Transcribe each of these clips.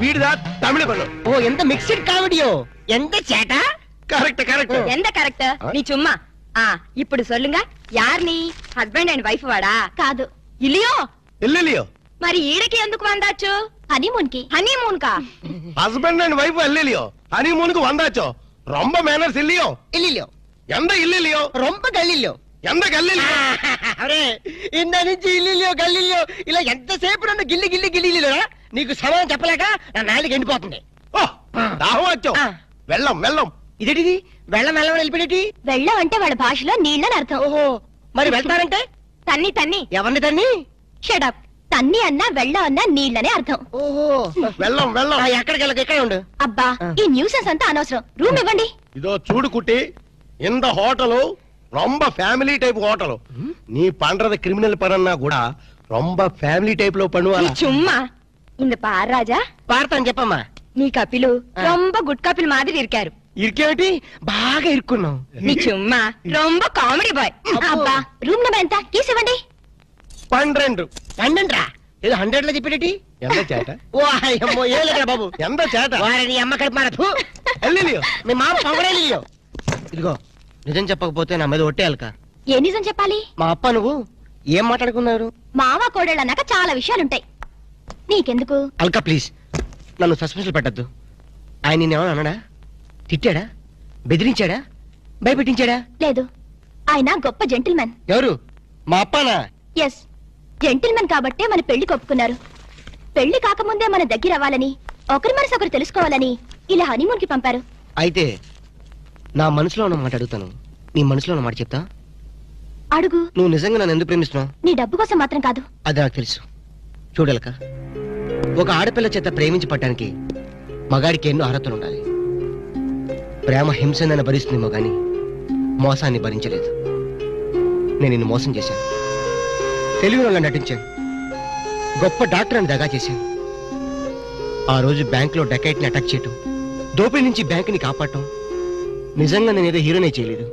వీడిదా తమిళ పళ్ళు. ఓ ఎంత మిక్స్డ్ కామెడియో ఎంత చేట. Correct correct. ఎంత కరెక్ట్ நீ சும்மா. ఇప్పుడు சொல்லுங்க யார் நீ హస్బెండ్ అండ్ వైఫ్ వాడా? కాదు ఇలియో. ఇల్లిలియో మరి ఈడకి ఎందుకు వందాచ్చు? హనీమూన్ కి. హనీమూన్ కా? హస్బెండ్ అండ్ వైఫ్ ఇల్లిలియో హనీమూన్ కు వందాச்சோ. ரொம்ப మేనర్స్ ఇల్లియో. ఇల్లియో ఎంత ఇల్లిలియో రొంబ గల్లియో. ఎంత గల్లిలియో. అరే ఇంద నుంచి ఇల్లియో గల్లియో ఇలా ఎంతసేపు నన్ను గిల్లి గిల్లి గిల్లిలోరా నీకు సమాధానం చెప్పలేక నా నాలుగు ఎండిపోతుంది. దాహం వచ్చో. వెళ్ళం వెళ్ళం. ఇదేటిది వెళ్ళం వెళ్ళం వెళ్ళిపోయేటి? వెళ్ళం అంటే వాళ్ళ భాషలో నీళ్ళని అర్థం. ఓహో మరి వెళ్తారంటే? తన్ని తన్ని. ఎవరిని తన్ని? షడప్. తన్ని అన్నా వెళ్ళం అన్నా నీళ్ళనే అర్థం. ఓహో వెళ్ళం వెళ్ళం. ఎక్కడికి వెళ్ళక ఎక్కడ ఉండు. అబ్బా ఈ న్యూసెన్స్ అంతా అనవసరం. రూమ్ ఇవ్వండి. ఇదో చూడు కుట్టి, இந்த ஹோட்டலு ரொம்ப ఫ్యామిలీ టైప్ హోటల్. நீ பண்றது கிரிமினல் பணம்னா கூட ரொம்ப ఫ్యామిలీ టైప్ లో பண்ணுவாங்க. சும்மா இந்த பார் ராஜா. పాడతాను చెప్పమ్మా. నీ కపిలు రొంబ గుడ్ కపిల్ మాదిరి ఇరికారు. ఇరికేమిటి బాగా ఇరుక్కున్నావు. నీ చుమ్మా రొంబ కామెడీ బాయ్. అబ్బా రూమ్ నెంబర్ ఎంత? కీస్ ఇవ్వండి. 12. 12 రా? ఏదో 100 లో చెప్పేటి. ఎంత చేట? ఓ అయ్యమ్మో ఏ లేదురా బాబు. ఎంత చేట? వారిని అమ్మ కడుపు మారదు. ఎల్లిలియో మీ మామ పొగడేలియో. ఇదిగో నిజం చెప్పకపోతే నా మీద ఒట్టేయాలక. ఏ నిజం చెప్పాలి? మా అప్ప నువ్వు ఏం మాట్లాడుకున్నారు? మావ కోడళ్ళు అన్నాక చాలా విషయాలుంటాయి. నీకెందుకు? అల్కా ప్లీజ్ నన్ను సస్పెన్షన్ పెట్టద్దు. ఆయన నిన్నేమన్నా అన్నాడా? తిట్టాడా? బెదిరించాడా? భయపెట్టించాడా? లేదు, ఆయన గొప్ప జెంటిల్మెన్. ఎవరు? మా అప్పనా? ఎస్, జెంటిల్మెన్ కాబట్టే మన పెళ్లి కొప్పుకున్నారు. పెళ్లి కాకముందే మన దగ్గర అవ్వాలని, ఒకరి మనసు ఒకరు తెలుసుకోవాలని ఇలా హనీమూన్ కి పంపారు. అయితే నా మనసులో ఉన్న మాట అడుగుతాను, నీ మనసులో ఉన్న మాట చెప్తా. అడుగు. నువ్వు నిజంగా నన్ను ఎందుకు ప్రేమిస్తున్నావు? నీ డబ్బు కోసం మాత్రం కాదు. అది నాకు తెలుసు. చూడలక, ఒక ఆడపిల్ల చేత ప్రేమించి పట్టడానికి మగాడికి ఎన్నో అర్హతలు ఉండాలి. ప్రేమ హింసనని భరిస్తుందేమో గాని మోసాన్ని భరించలేదు. నేను నిన్ను మోసం చేశాను, తెలివిగా నటించాను, గొప్ప డాక్టర్ అని దగా చేశాను. ఆ రోజు బ్యాంకులో డకైట్ ని అటాక్ చేయటం, దోపిడీ నుంచి బ్యాంకుని కాపాడటం, నిజంగా నేనేదో హీరోనే చేయలేదు.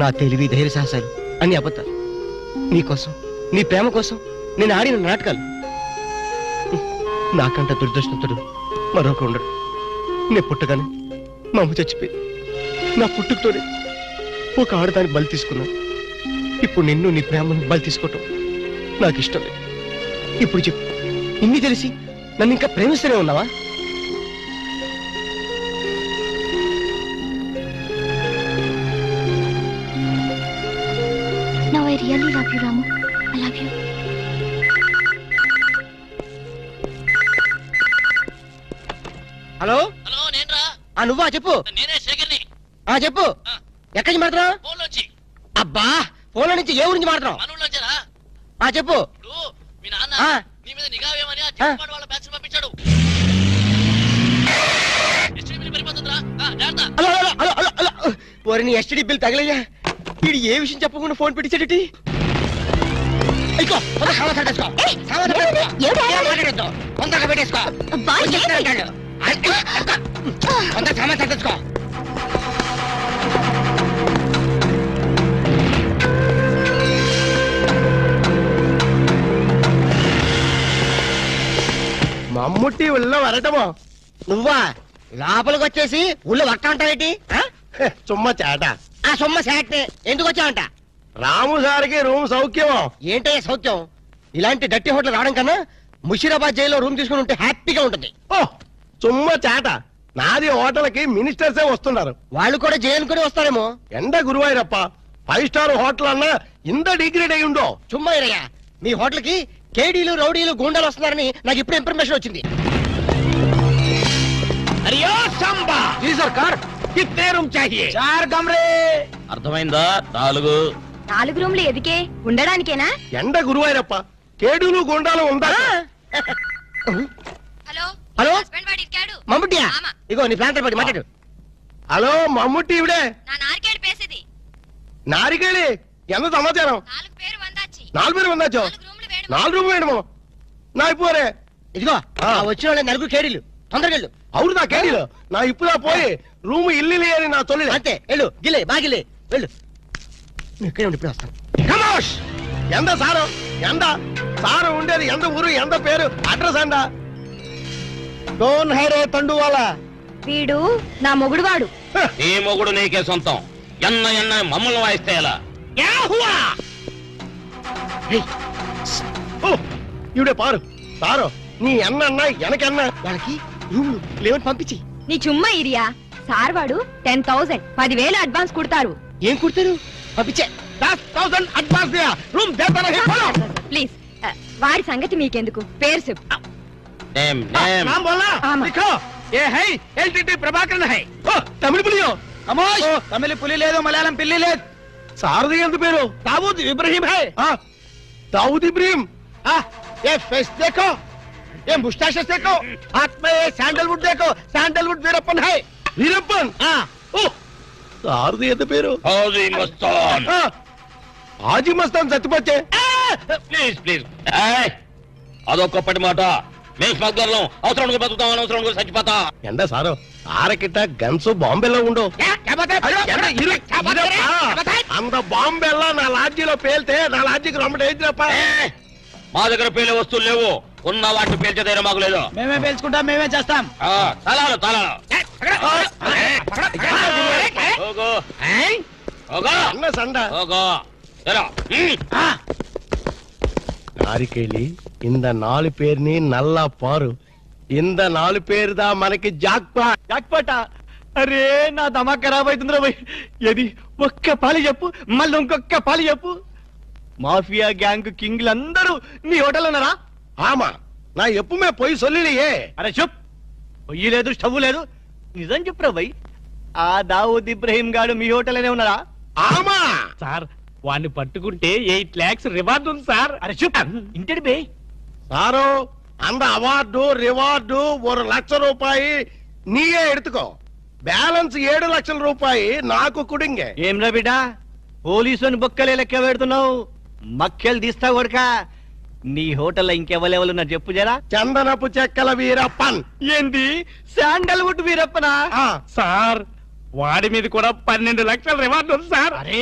నా తెలివి ధైర్య సాహసాలు అన్ని అబద్ధాలు. నీకోసం, నీ ప్రేమ కోసం నేను ఆడిన నాటకాలు. నాకంట దురదృష్టంతుడు మరొక ఉండడు. నేను పుట్టగానే మా అమ్మ చచ్చిపోయి నా పుట్టుకతోనే ఒక ఆడదాన్ని బలి తీసుకున్నాను. ఇప్పుడు నిన్ను నీ ప్రేమను బలి తీసుకోవటం నాకు ఇష్టం లేదు. ఇప్పుడు చెప్పు, ఇన్ని తెలిసి నన్ను ఇంకా ప్రేమిస్తూనే ఉన్నావా? Now I really love you, Ramu. I love you. Hello hello నేనురా. నువ్వా? చెప్పు. నేనే శేఖర్ని. చెప్పు. ఎక్కడి నుంచి మాట్లాడుతున్నావు? ఫోన్ నుంచి. అబ్బా ఫోన్లో నుంచి ఏ ఊరించి మాట్లాడుతున్నావు? మనూళ్ళొచ్చారా? చెప్పు. ఇప్పుడు మీ నాన్న నీ మీద నిఘా వేయమని ఆ చిన్నపాడు వాళ్ళ బ్యాచ్ పంపించాడు. ఎస్టీడీ బిల్ పెరిగిపోతుందిరా. జాగ్రత్త. వారిని ఎస్టీడీ బిల్ తగలయ్యా. వీడు ఏ విషయం చెప్పకుండా ఫోన్ పెట్టించాడటి. తొందరగా పెట్టేసుకో. సామాన్ సర్దేసుకో. మమ్ముట్టి ఉళ్ళ వరటమో. నువ్వా? లోపలికి వచ్చేసి ఊళ్ళో వర్త ఉంటావేటి? చుమ్మ చేట. సొమ్మ శాట్ ఎందుకు వచ్చావంట? రాము సార్కి రూమ్ సౌఖ్యమో? ఏంటయ్యా సౌఖ్యం? ఇలాంటి డట్టి హోటల్ రావడం కన్నా ముషీరాబాద్ జైల్లో రూమ్ తీసుకుని ఉంటే హ్యాపీగా ఉంటుంది. చుమ్మ చేట. నాది హోటల్ కి మినిస్టర్సే వస్తున్నారు. వాళ్ళు కూడా జైలుకుని వస్తారేమో. ఎండ గురువాయూరప్ప 5 స్టార్ హోటల్ అన్నా ఇంత డిగ్రేడ్ అయి ఉండో. చుమ్మా ఇరయ్యా, మీ హోటల్ కి కేడీలు రౌడీలు గూండాలు వస్తున్నారని నాకు ఇప్పుడు ఇన్ఫర్మేషన్ వచ్చింది. అర్థమైందా? 4 రూమ్లు ఎదికే ఉండడానికేనా? ఎండ గురువాయూరప్ప, కేడులు గుండాలు ఉందా? Hello hello మమ్ముట్టియా? ఇగో నీ ప్లాంటర్ పడి మాట్లాడు. హలో మమ్ముట్టి ఇవిడే. నా నారికేడు పేసేది. నారికేళి ఎంత సమాచారం? 4 పేరు వందాచో. 4 రూమ్ వేయడమో నా ఇప్పుడే. ఇదిగో వచ్చిన వాళ్ళ 4 కేడీలు. తొందరగా వెళ్ళు. అవును నా కేడీలు. నా ఇప్పుడా పోయి రూమ్ ఇల్లు అని నా తొలి. అంతే వెళ్ళు. గిలే బాగిలే వెళ్ళు. ఇక్కడే ఉండి ఇప్పుడు వస్తాను. ఎంత సారు? ఎంత సారు ఉండేది? ఎంత ఊరు? ఎంత పేరు? అడ్రస్ అండా? कौन है रे तंडू वाला వీడు నా మొగుడు వాడు. నీ మొగుడు నీకే సొంతం. ఎన్న ఎన్న మమ్మల్ని వాయిస్తే ఎలా? ఇవిడే పారు సారో నీ అన్న ఎనకన్నా వాళ్ళకి రూమ్లు లేవని పంపించి. నీ చుమ్మా ఇరియా సార్ వాడు 10,000 10,000 అడ్వాన్స్ కుడతారు. ఏం కుడతారు? పంపించే. 10,000 అడ్వాన్స్ దియా రూమ్ దేతా నహీ బోలో ప్లీజ్ వాడి సంగతి మీకెందుకు, పేరు చెప్పు. నేమ్ నేమ్ नाम बोलना आमा। लिखो ये है एलटीटी प्रभाकरन है ओ तमिल पुलियो कमोश तमिल पुली ले दो मलयालम पिल्ली ले सारदी ఎంత పేరు दाऊद इब्राहिम है हां दाऊद इब्राहिम हां ये फेस देखो ये मुस्टैचेस देखो हाथ में ये सैंडलवुड देखो सैंडलवुड वीरप्पन है वीरप्पन हां ओ सारदी ఎంత పేరు హౌజీ మస్తాన్. हाजी मस्तान సత్యపచ్చే ప్లీజ్ ప్లీజ్ అదొక్కప్పటి మాట. మేము స్మగ్లర్లం. అవసరం బతుకుతాం, అనవసరం చచ్చిపోతాం. ఎండ సారో ఆరకిట్ట గన్స్ బాంబేలో ఉండవు అంత బాంబెల్లా నా లాడ్జీలో పేల్తే నా లాడ్జీకి రొమ్మట ఏంటిరప్ప మా దగ్గర పేలే వస్తువులు లేవు. ఉన్న వాటిని పేల్చే ధైర్యం మాకు లేదు. మేమే పేల్చుకుంటాం మేమే చేస్తాం తలాలు తలాలు అన్న సండ நாரிக்கேலி இந்த 4 பேர்ని నల్లా పారు ఇంద 4 పేరుదా మనకి జాక్పాటా అరే నా దమా ఖరాబ్ అవుతుందిరా భయ్ ఏది ఒక్క పాలి చెప్పు మళ్ళీ ఇంకొక్క పాలి చెప్పు మాఫియా గ్యాంగ్ కింగ్లందరూ నీ హోటల్ ఉన్నారా ఆమా నా ఎప్పుమే పోయి సొల్లియే అరే చెప్ పొయ్యి లేదు స్టవ్ లేదు నిజం చెప్పురా భయ్ ఆ దావూద్ ఇబ్రహీం గాడు మీ హోటల్లోనే ఉన్నారా ఆమా సార్ వాడిని పట్టుకుంటే 8 lakhs రివార్డ్ ఉంది సార్. అరే చూప్ ఇంటి బే సారో அந்த అవార్డు రివార్డు 1 లక్ష రూపాయి నీయే ఎడుతుకో బ్యాలెన్స్ 7 లక్షల రూపాయి నాకు కుడింగే ఏం రా బిడ్డ పోలీసుని బొక్కలే లెక్క పెడుతున్నావు మక్కెలు తీస్తా కొడక నీ హోటల్లో ఇంకెవరెవరున్నారు చెప్పు జరా చందనపు చెక్కల వీరప్పన్ ఏంది శాండల్వుడ్ వీరప్పనా సార్ వాడి మీద కూడా 12 లక్షల రివార్డ్ ఉంది సార్. అరే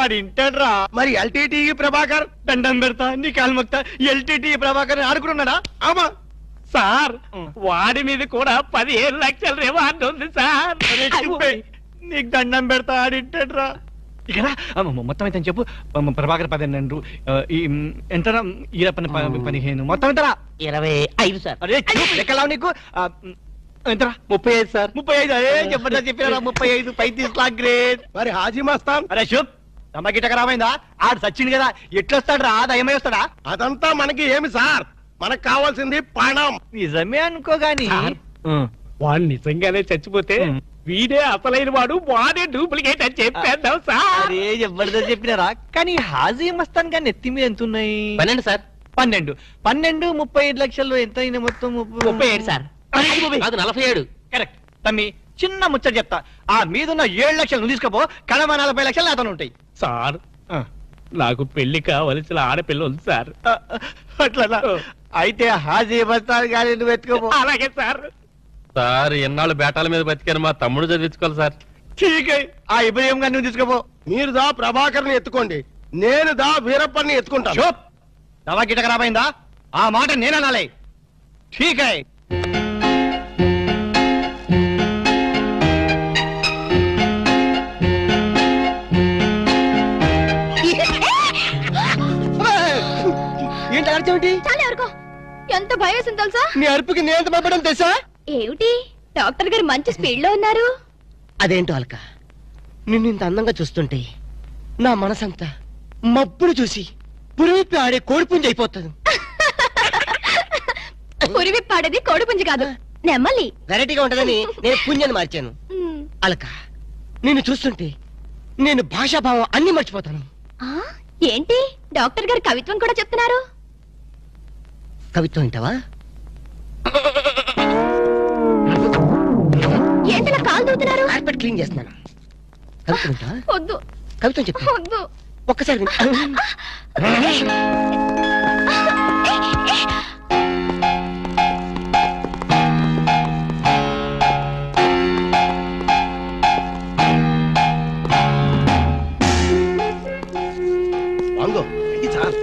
ఆడింటాడ్రా మరి ఎల్టీటీ ప్రభాకర్ దండం పెడతా నీ కాలు మొక్తా ఎల్టీటీ ప్రభాకర్ ఆడుకున్నాడా ఆమా సార్ వాడి మీద కూడా 15 లక్షల రివార్డ్ ఉంది సార్. నీకు దండం పెడతా ఆడింటాడ్రా ఇక్కడ మొత్తం అయితే చెప్పు ప్రభాకర్ 12 ఎంతరా ఈరప్పని 15 మొత్తం ఎంతరా 25 సార్. అరే లెక్కలావు నీకు ఎంతరా 35 సార్ 35 అరే చెప్పండి చెప్పినారా 35 35 లాక్ గ్రేట్ మరి హాజీ మస్తాన్ అరే శుభ్ తమకిట ఖరాబైందా ఆడు సచ్చింది కదా ఎట్లొస్తాడు రా దయమై వస్తాడా అదంతా మనకి ఏమి సార్ మనకు కావాల్సింది పణం నిజమే అనుకో గాని వాడు నిజంగానే చచ్చిపోతే వీడే అసలైన వాడు వాడే డూప్లికేట్ అని చెప్పేద్దాం సార్. అరే జబర్దస్త్ చెప్పినారా కానీ హాజీ మస్తాన్ గాని ఎత్తి మీద ఎంత ఉన్నాయి 12 సార్. 12 35 లక్షల్లో ఎంత అయినా మొత్తం 37 సార్. అది 47. కరెక్ట్ తమ్మి చిన్న ముచ్చట చెప్తా ఆ మీదున్న 7 లక్షలు నువ్వు తీసుకోపో కడమ 40 లక్షలు అతను ఉంటాయి సార్. నాకు పెళ్లి కావలసిన ఆడపిల్ల ఉంది సార్. అట్లా అయితే హాజీ మస్తాన్ గాని నువ్వు ఎత్తుకోపో అలాగే సార్. సార్ ఎన్నాళ్ళు బేటాల మీద బతికాను మా తమ్ముడు చదివించుకోవాలి సార్. ఠీక్ ఆ ఇబ్రహీం గారిని నువ్వు తీసుకోపో మీరు దా ప్రభాకర్ని ఎత్తుకోండి నేను దా వీరప్పని ఎత్తుకుంటాను దవా గిట ఖరాబైందా ఆ మాట నేననాలే ఠీక్ ఏంటి అర్చమేంటి చాలా ఎవరికో ఎంత భయం వేసింది తెలుసా? నీ అరుపుకి నేను ఎంత భయపడడం తెలుసా ఏమిటి డాక్టర్ గారు మంచి స్పీడ్ లో ఉన్నారు. అదేంటో అల్క నిన్ను ఇంత అందంగా చూస్తుంటే నా మనసంతా మబ్బును చూసి పురివిప్పి ఆడే కోడిపుంజి అయిపోతుంది. పురివిప్పాడేది కోడిపుంజి కాదు నెమ్మలి. వెరైటీగా ఉంటదని నేను పుంజని మార్చాను. అలక నిన్ను చూస్తుంటే నేను భాషాభావం అన్ని మర్చిపోతాను. ఏంటి డాక్టర్ గారు కవిత్వం కూడా చెప్తున్నారు? కవిత్వం వింటావా? ఏంటిలా కాలు దూతున్నారు? కార్పెట్ క్లీన్ చేస్తున్నాను. కవిత్వం వింటావా? వద్దు. కవిత్వం చెప్పు. వద్దు. ఒక్కసారి వాంగో ఇది సార్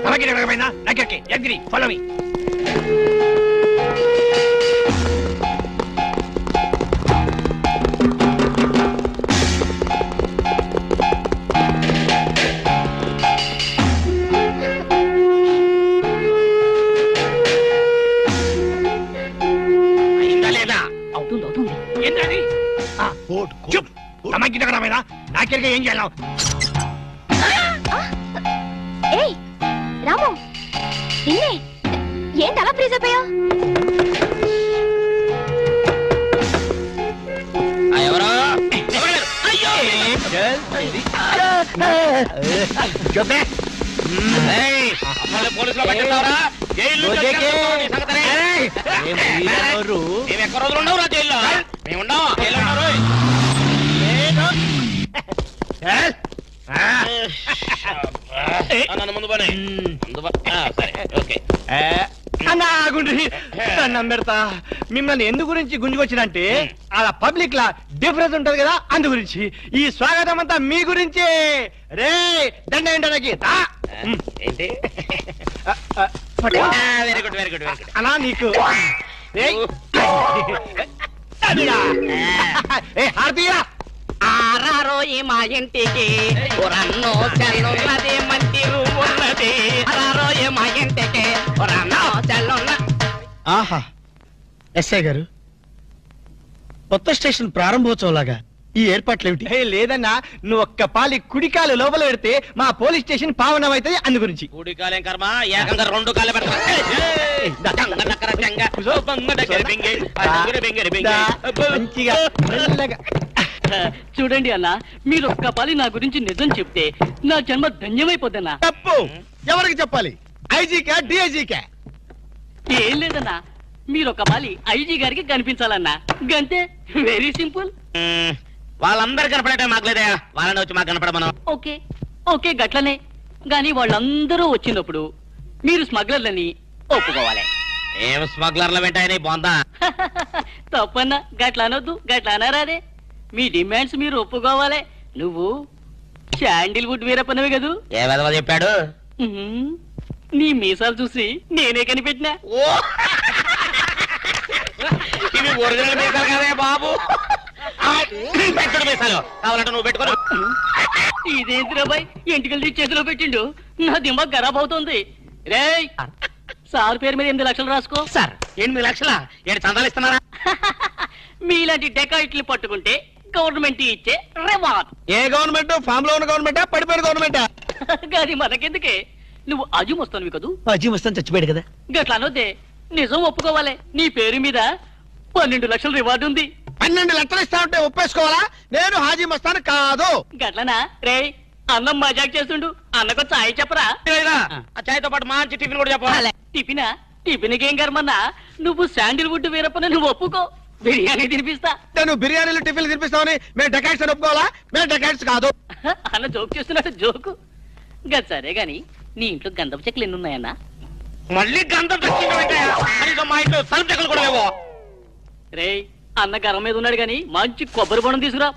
అలాగే రకమైన నగకి ఎగ్రి ఫాలో మీ అమ్మాయినా నాకెరగా ఏం చేయాలి? ఏయ్ రాము, నిన్నే ఏంటి అలా ఫ్రీజ్ అయిపోయావు? పోలీసులో పట్టిస్తావరా? జైలు ఎక్కడ రోజులు ఉండవురా జైల్లో? మేము ఉండవు జైల్లో ఉన్నారు. నన్ను ముందు పని సరే ఓకే అన్నం పెడతా. మిమ్మల్ని ఎందు గురించి గుంజుకొచ్చినంటే అలా పబ్లిక్ లా డిఫరెన్స్ ఉంటది కదా, అందు గురించి. ఈ స్వాగతం అంతా మీ గురించి. రే దండ ఏంటనకి ఏంటి? Very good very good very good అలా నీకు హారతీయ ఆరారో ఈ మా ఇంటికి రన్నో చెల్లున్నది మంచి ఉన్నది. ఆరారో ఈ మా ఇంటికి రన్నో చెల్లున్న. ఆహా, ఎస్ఐ గారు, కొత్త స్టేషన్ ప్రారంభోత్సవం లాగా ఈ ఏర్పాట్లు ఏమిటి? లేదన్నా, నువ్వు ఒక్క పాలి కుడికాలు లోపల పెడితే మా పోలీస్ స్టేషన్ పావనం అవుతుంది, అందు గురించి. కూడి కాలేం కర్మ, ఏకంగా రెండు కాలే మంచిగా మెల్లగా. చూడండి అన్న, మీరు ఒక్క పాలి నా గురించి నిజం చెప్తే నా జన్మ ధన్యమైపోద్దన్నా. తప్పు ఎవరికి చెప్పాలి? ఐజీకా డిఐజీకా? ఏం లేదన్నా, మీరు ఒక పాలి ఐజీ గారికి కనిపించాలన్నా, గంతే. Very simple. వాళ్ళందరూ కనపడటం మాకు లేదా? వాళ్ళని వచ్చి మాకు కనపడమను. ఓకే ఓకే గట్లనే. గాని వాళ్ళందరూ వచ్చినప్పుడు మీరు స్మగ్లర్లని ఒప్పుకోవాలి. ఏం స్మగ్లర్ల వెంటాయని బాగుందా? తప్పన్నా, గట్ల అనొద్దు, గట్ల అనరాదే. మీ డిమాండ్స్ మీరు ఒప్పుకోవాలి. నువ్వు శాండిల్వుడ్ వీరప్పనవి కదూ? ఏ విధవ చెప్పాడు? నీ మీసాలు చూసి నేనే కనిపెట్టినా. ఇవి ఒరిజినల్ మీసాలు కదే బాబు. మీసాలు కావాలంటే నువ్వు పెట్టుకో. ఇదేంటి బాయ్, ఎంటికలు తీసి చేతిలో పెట్టిండు. నా దిమ్మ ఖరాబ్ అవుతుంది. రేయ్, సార్ పేరు మీద 8 లక్షలు రాసుకో. సార్ 8 లక్షల ఏడు చందాలు ఇస్తున్నారా? మీలాంటి డెకాయిట్లు పట్టుకుంటే గవర్నమెంట్ ఇచ్చే రివార్డ్. ఏ గవర్నమెంట్? ఫామ్ లో ఉన్న గవర్నమెంటా, పడిపోయిన గవర్నమెంటా? అది మనకెందుకే? నువ్వు అజు వస్తాను కదూ? అజీ వస్తాను చచ్చిపోయాడు కదా. గట్లా అనొద్దే, నిజం ఒప్పుకోవాలి. నీ పేరు మీద 12 లక్షల రివార్డు ఉంది. 12 లక్షలు ఇస్తా ఉంటే ఒప్పేసుకోవాలా? నేను హాజీ మస్తాను కాదు. గట్లనా? రే, అన్నం మజాక్ చేస్తుండు. అన్నకు చాయ్ చెప్పరా? ఆ చాయ్తో పాటు మంచి టిఫిన్ కూడా చెప్పాలి. టిఫినా? టిఫిన్కి ఏం కర్మన్నా? నువ్వు శాండిల్వుడ్ వీరప్పని నువ్వు ఒప్పుకో, బిర్యానీ తినిపిస్తా. నువ్వు బిర్యానీలు టిఫిన్లు తినిపిస్తావని మేము డెకాట్స్ అని ఒప్పుకోవాలా? మేము డెకాట్స్ కాదు. అన్న జోక్ చేస్తున్నాడు, జోకు. గది సరే గాని, నీ ఇంట్లో గంధపు చెక్కలు ఎన్ని ఉన్నాయన్నా? మళ్ళీ గంధం తెచ్చింది. మా ఇంట్లో సరుపు చెక్కలు కూడా లేవో. రే, అన్న గరం మీద ఉన్నాడు గాని మంచి కొబ్బరి బొండం తీసుకురా.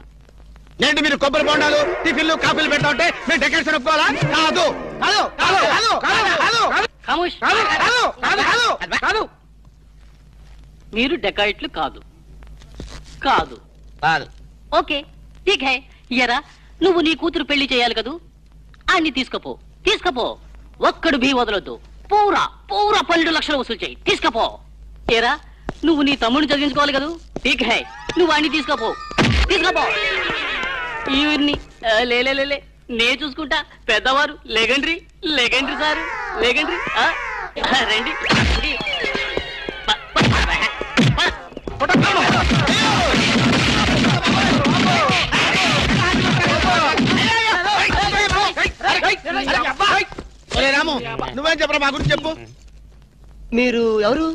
ఏంటి మీరు కొబ్బరి బొండాలు టిఫిన్లు కాఫీలు పెట్టా ఉంటే మేము డెకాట్స్ అని ఒప్పుకోవాలా? కాదు కాదు కాదు కాదు కాదు కాదు ఖమోష్. కాదు కాదు కాదు కాదు. మీరు డెకాయిట్లు కాదు. కాదు కాదు. ఓకే, ఠీక్ హై. ఎరా, నువ్వు నీ కూతురు పెళ్లి చేయాలి కదూ? అన్ని తీసుకపో, తీసుకపో. ఒక్కడు భీ వదలొద్దు. పూరా పూరా 12 లక్షలు వసూలు చేయి, తీసుకపో. ఏరా, నువ్వు నీ తమ్ముడిని చదివించుకోవాలి కదూ? ఠీక్ హై, నువ్వు అన్ని తీసుకపో, తీసుకపో. ఈవిడ్ని లే నే చూసుకుంటా. పెద్దవారు లెగండ్రీ లెగండ్రీ సార్, లెగండ్రీ. రండి రండి. రాము, నువ్వేం చెప్పరా మా గురించి చెప్పు. మీరు ఎవరు?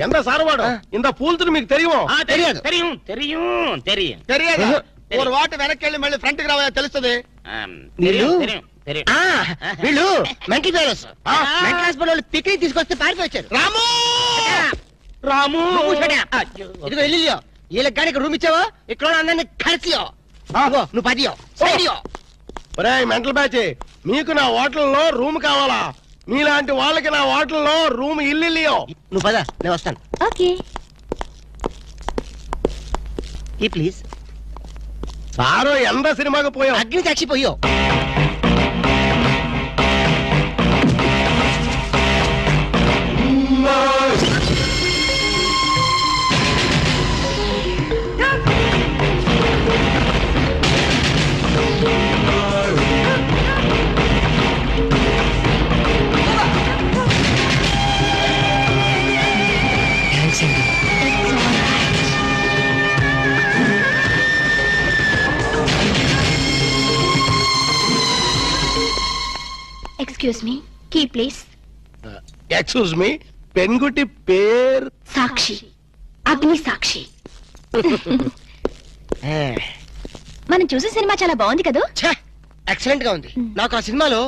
ఎంత సారవాడు ఇంత పూల్తులు మీకు తెలియమో? తెలియదు. தெரியும் தெரியும் தெரியும் తెలియదు. ఒక వాటి వెనక్కి వెళ్ళి మళ్ళీ ఫ్రంట్ కి రావా తెలుస్తుంది. వీళ్ళు தெரியும் தெரியும் వీళ్ళు మెంటల్ ఫెలోస్. మెంటల్ హాస్పిటల్ వాళ్ళు పిక్నిక్ తీసుకొస్తే పారిపోయి వచ్చారు. రాము రాము ఇదిగో వెళ్ళియో, వీళ్ళకి కానీ రూమ్ ఇచ్చావో ఇక్కడ అందరినీ కలిసియో. నువ్వు 10 సైడియో. మెంటల్ బ్యాచ్, మీకు నా హోటల్లో రూమ్ కావాలా? మీలాంటి వాళ్ళకి నా హోటల్లో రూమ్ ఇల్లియో. నువ్వు పద, నేను వస్తాను. ఓకే. ఈ ప్లీజ్. సారో ఎంత సినిమాకి పోయావు? అగ్ని చచ్చిపోయో. Excuse me, key please. Excuse me, పెన్గుటి పేరు సాక్షి, అగ్ని సాక్షి. మనం చూసే సినిమా చాలా బాగుంది కదా. ఎక్సలెంట్ గా ఉంది. నాకు ఆ సినిమాలో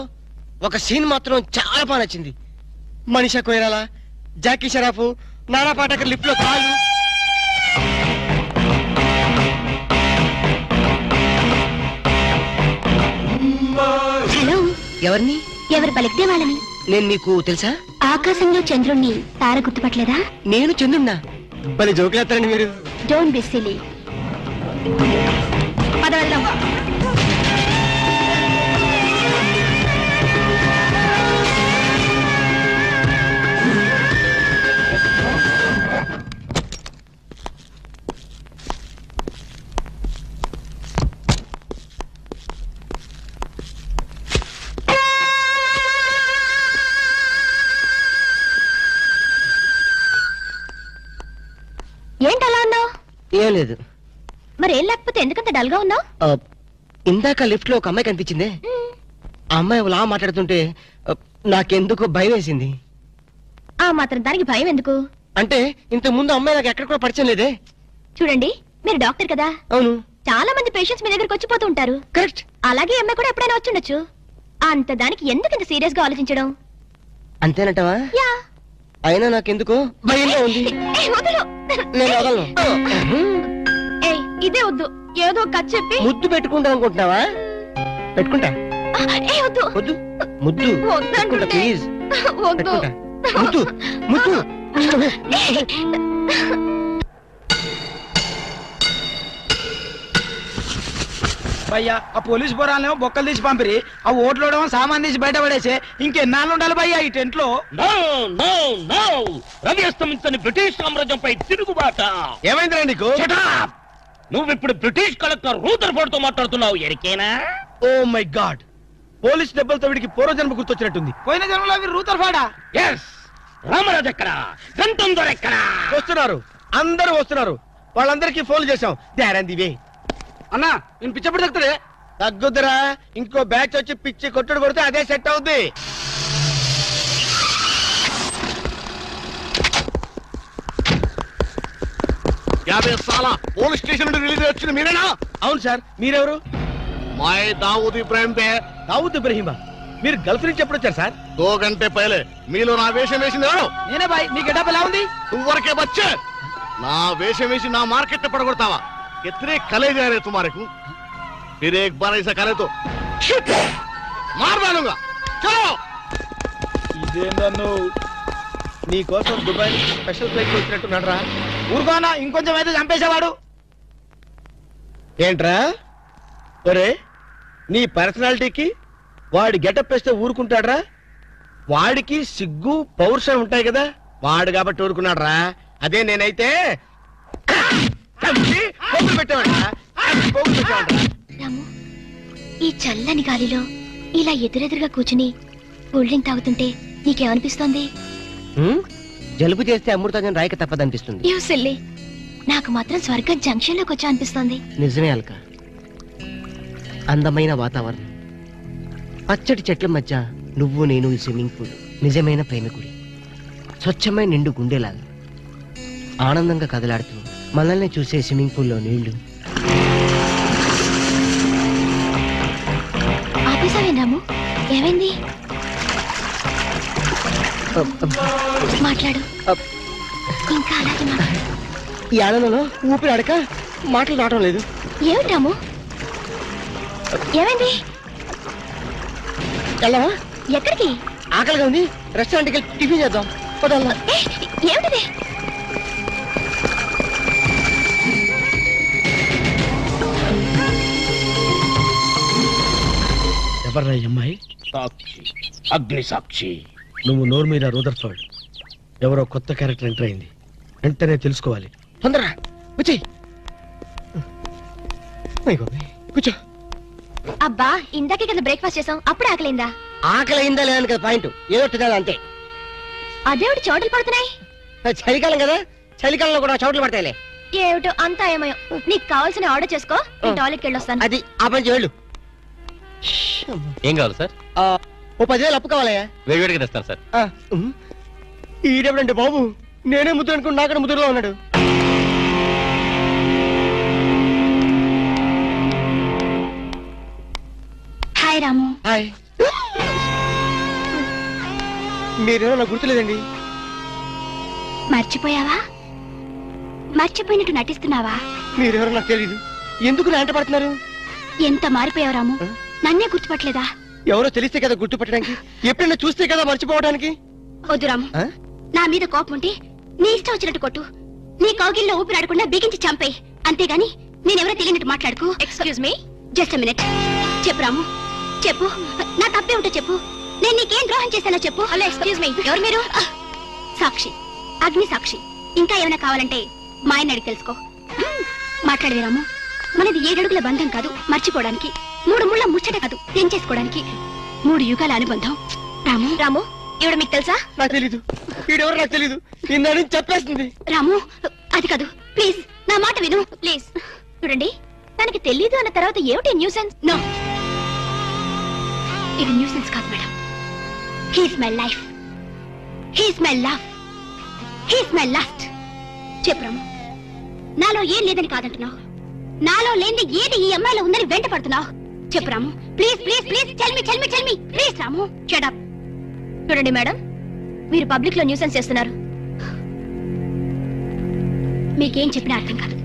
ఒక సీన్ మాత్రం చాలా బాగా నచ్చింది. మనీషా కొయిరాలా, జాకీ షరాఫ్, నానా పాటకర్ లిఫ్ట్ లో కాళ్ళు. హలో, ఎవరిని? ఎవరు పలికితే వాళ్ళని. నేను నీకు తెలుసా? ఆకాశంలో చంద్రుణ్ణి తార గుర్తుపట్టలేదా? నేను చంద్రున్నా. పని జోకులేస్తారండి మీరు. Don't be silly. పద వెళ్దాం. ఏంటలా ఉన్నావు? ఏం లేదు. మరేం లేకపోతే ఎందుకంత డల్ గా ఉన్నావు? ఇందాక లిఫ్ట్ లో ఒక అమ్మాయి కనిపించిందే. ఆ అమ్మాయి అలా మాట్లాడుతుంటే నాకెందుకో భయం వేసింది. ఆ మాత్రం దానికి భయం ఎందుకు? అంటే ఇంతకు ముందు అమ్మాయి నాకు ఎక్కడ కూడా పరిచయం లేదే. చూడండి, మీరు డాక్టర్ కదా. అవును. చాలా మంది పేషెంట్స్ మీ దగ్గరకు వచ్చిపోతూ ఉంటారు. కరెక్ట్. అలాగే అమ్మాయి కూడా ఎప్పుడైనా వచ్చుండొచ్చు. అంత దానికి ఎందుకు ఇంత సీరియస్ గా ఆలోచించడం? అంతేనంటవా? యా. అయినా నాకెందుకో భయంగా ఉంది. వదలు. నేను వదలను. ఇదే వద్దు, ఏదో కథ చెప్పి ముద్దు పెట్టుకుంటా అనుకుంటున్నావా? పెట్టుకుంటా. వద్దు వద్దు, ముద్దు పెట్టుకుంటా ప్లీజ్. వద్దు, ముద్దు ముద్దు. భయ్యా, ఆ పోలీస్ పోరాలేమో బొక్కలు తీసి పంపిరి, ఆ ఓట్లోడేమో సామాన్ తీసి బయట పడేసే. ఇంకెన్నాళ్ళు ఉండాలి భయ్యా ఈ టెంట్ లో? రవి అస్తమించని బ్రిటిష్ సామ్రాజ్యంపై తిరుగుబాట. ఏమైందిరా నీకు? నువ్విప్పుడు బ్రిటిష్ కలెక్టర్ రూదర్ఫోర్డ్ తో మాట్లాడుతున్నావు. ఎరికేనా? ఓ మై గాడ్, పోలీస్ దెబ్బలతో వీడికి పూర్వజన్మ గుర్తొచ్చినట్టుంది. పోయిన జన్మలో అవి రూతర్ఫాడా? ఎస్. రామరాజు ఎక్కడా? గంటం దొరెక్కడా? వస్తున్నారు, అందరూ వస్తున్నారు. వాళ్ళందరికీ ఫోన్ చేశాం. దే అన్నా, నేను పిచ్చప్పుడు తగ్గుతాడే. తగ్గుద్దురా, ఇంకో బ్యాచ్ వచ్చి పిచ్చి కొట్టుడు కొడితే అదే సెట్ అవుద్ది. పోలీస్ స్టేషన్ నుండి రిలీజ్ వచ్చింది మీరేనా? అవును సార్, మీరెవరు? मैं दाऊद इब्राहिम पे దావుద్ ఇబ్రహీమా. మీరు గల్ఫ్ నుంచి ఎప్పుడు వచ్చారు సార్? 2 घंटे पहले మీలో నా వేషం వేసింది ఎవరు? నేనే బాయ్. నీ గెటప్ ఎలా ఉంది? నువ్వరకే బచ్చే. నా వేషం వేసి నా మార్కెట్ పడగొడతావా? कितने कले जा रहे तुम्हारे को? फिर एक बार ऐसा करे तो मार डालूंगा. चलो. ఇదేందన్ను నీ కోసం దుబాయ్ నుంచి స్పెషల్ ఫ్లైట్ వచ్చినట్టున్నాడు రా. ఊరుకోనా, ఇంకొంచెం అయితే చంపేసేవాడు. ఏంట్రా ఒరే, నీ పర్సనాలిటీకి వాడి గెటప్ వేస్తే ఊరుకుంటాడ్రా? వాడికి సిగ్గు పౌరుషం ఉంటాయి కదా, వాడు కాబట్టి ఊరుకున్నాడు రా. అదే నేనైతే రాము, ఈ చల్లని గాలిలో ఇలా ఎదురెదురుగా కూర్చుని కూల్ డ్రింక్ తాగుతుంటే నీకేమనిపిస్తోంది? జలుబు చేస్తే అమృతాజన్ రాయక తప్పదనిపిస్తుంది. యూ సిల్లీ, నాకు మాత్రం స్వర్గం జంక్షన్ లోకి వచ్చా అనిపిస్తోంది. నిజమే అల్క. అందమైన వాతావరణం, పచ్చటి చెట్ల మధ్య నువ్వు నేను ఈ స్విమ్మింగ్ పూల్ నిజమైన ప్రేమికుడి. స్వచ్ఛమైన నిండు గుండెలాగా ఆనందంగా కదలాడుతూ మనల్ని చూసే స్విమ్మింగ్ పూల్లో నీళ్లు. ఆపేసావేం రాము? ఏమైంది? మాట్లాడు, ఇంకా అలాగే మాట్లాడు. ఈ ఆనందంలో ఊపిరి అడక మాటలు రావడం లేదు. ఏమిటి రాము, ఏమైంది? వెళ్ళవా? ఎక్కడికి? ఆకలిగా ఉంది, రెస్టారెంట్కి వెళ్ళి టిఫిన్ చేద్దాం. వదల్లా. ఏమిటిది? ఎవర్రా ఈ అమ్మాయి? సాక్షి, అగ్ని సాక్షి. నువ్వు నోరు మీద రూదర్ఫోర్డ్. ఎవరో కొత్త క్యారెక్టర్ ఎంటర్ అయింది, వెంటనే తెలుసుకోవాలి. తొందరగా వచ్చి కూర్చో. అబ్బా, ఇందాకే కదా బ్రేక్ఫాస్ట్ చేసాం, అప్పుడు ఆకలిందా? ఆకలి అయిందా లేదని కదా పాయింట్. ఏదో తినాలి అంతే. అదేమిటి చోటలు పడుతున్నాయి? చలికాలం కదా, చలికాలంలో కూడా చోట్లు పడతాయిలే. ఏమిటో అంతా ఏమయో. నీకు కావాల్సిన ఆర్డర్ చేసుకో, నేను టాయిలెట్కి వెళ్ళొస్తాను. అది ఆ పని చేయాలి. ఏం కావాలి సార్? ఓ 10,000 అప్పు కావాలయ్యా. వేడివేడిగా తెస్తారు సార్. ఈడెవడండి బాబు, నేనే ముద్దు అనుకుని నాకడ ముద్దులో ఉన్నాడు. హాయ్ రాము. హాయ్. మీరేమో నాకు గుర్తులేదండి. మర్చిపోయావా? మర్చిపోయినట్టు నటిస్తున్నావా? మీరెవరో నాకు తెలీదు. ఎందుకు నా వెంట పడుతున్నారు? ఎంత మారిపోయావు రాము, నన్నే గుర్తుపట్టలేదా? ఎవరో తెలిస్తే కదా గుర్తుపట్టడానికి, ఎప్పుడైనా చూస్తే కదా మర్చిపోవడానికి. వద్దు రాము, నా మీద కోపం ఉంటే నీ ఇష్టం వచ్చినట్టు కొట్టు, నీ కౌగిల్లో ఊపిరాడకుండా బిగించి చంపేయి, అంతేగాని నేనెవరో తెలియనట్టు మాట్లాడుకో. Excuse me, just minute. చెప్పు రాము, చెప్పు, నా తప్పే ఉంటో చెప్పు. నేను నీకేం ద్రోహం చేశానో చెప్పు. హలో, ఎక్స్క్యూజ్ మీ, ఎవరు మీరు? సాక్షి, అగ్ని సాక్షి. ఇంకా ఏమైనా కావాలంటే మా ఆయన అడిగి తెలుసుకో. మాట్లాడేది రాము, మనది 7 అడుగుల బంధం కాదు మర్చిపోవడానికి, 3 ముళ్ళ ముచ్చట కాదు తెంచేసుకోవడానికి, 3 యుగాల అనుబంధం. రాము, రాము, ఈవిడ మీకు తెలుసా? నాకు తెలీదు. ఈడెవరో నాకు తెలీదు. నిన్న చెప్పేస్తుంది. రాము, అది కాదు, ప్లీజ్ నా మాట విను, ప్లీజ్. చూడండి, తనకి తెలీదు అన్న తర్వాత ఏమిటి న్యూసెన్స్? నో, ఇది న్యూసెన్స్ కాదు madam. He's my life, he's my love, he's my last. చెప్పు రాము, నాలో ఏం లేదని కాదంటున్నావు, నాలో లేని ఏది ఈ అమ్మాయిలో ఉందని వెంట పడుతున్నావు. చెప్పు Ramu, please please please, tell me please. Ramu, shut up. చూడండి మేడం, మీరు పబ్లిక్ లో న్యూసెన్స్ చేస్తున్నారు. మీకేం చెప్పినా అర్థం కాదు,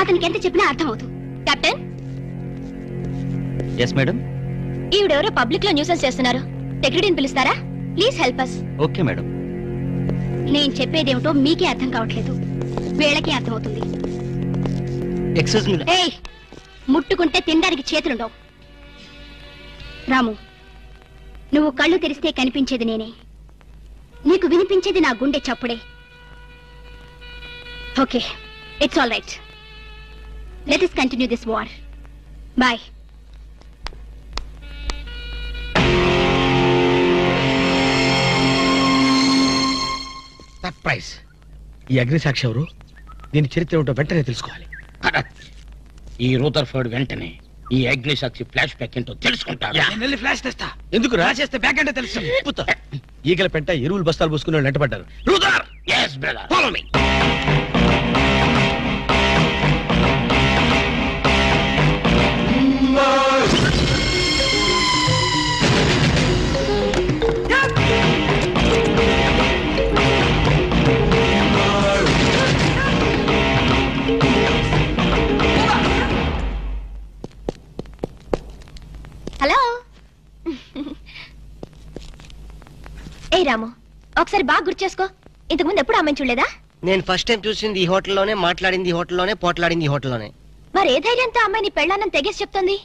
అతనికి ఎంత చెప్పినా అర్థం అవుతుంది. కెప్టెన్. Yes madam. ఈవిడెవరో పబ్లిక్ లో న్యూసెన్స్ చేస్తున్నారు, సెక్రటరీని పిలుస్తారా? Please help us. Okay madam. నేను చెప్పేదేమిటో మీకే అర్థం కావట్లేదు, వీళ్ళకే అర్థం అవుతుంది. Excuse me. ఏయ్, ముట్టుకుంటే తినడానికి చేతులుండవు. రాము, నువ్వు కళ్ళు తెరిస్తే కనిపించేది నేనే, నీకు వినిపించేది నా గుండె చప్పుడే. Okay, it's all right. Let us continue this war. Bye. Surprise. ఈ అగ్నిసాక్షి ఎవరు? దీని చరిత్ర ఏమిటో వెంటనే తెలుసుకోవాలి. ఈ రూదర్ఫర్డ్ వెంటనే ఈ అగ్ని సాక్షి ఫ్లాష్ బ్యాక్ ఏంటో తెలుసుకుంటాడు. నేను వెళ్ళి ఫ్లాష్ తెస్తా. ఎందుకు రాసేస్తే బ్యాక్ అంటే తెలుసు. ఈగల పెంట ఎరువులు బస్తాలు పోసుకుని వాళ్ళు వెంటబడ్డారు. Brother, yes brother, follow me. Hello. ఏ రాము, ఒకసారి బాగా గుర్తు చేసుకో, ఇంతకుముందు ఎప్పుడు అమ్మాయిని చూడలేదా? నేను ఫస్ట్ టైం చూసింది ఈ హోటల్లోనే, మాట్లాడింది ఈ హోటల్లోనే, పోట్లాడింది ఈ హోటల్లోనే. మరి ఏ ధైర్యంతో అమ్మాయిని పెళ్ళానని తెగేసి చెప్తుంది?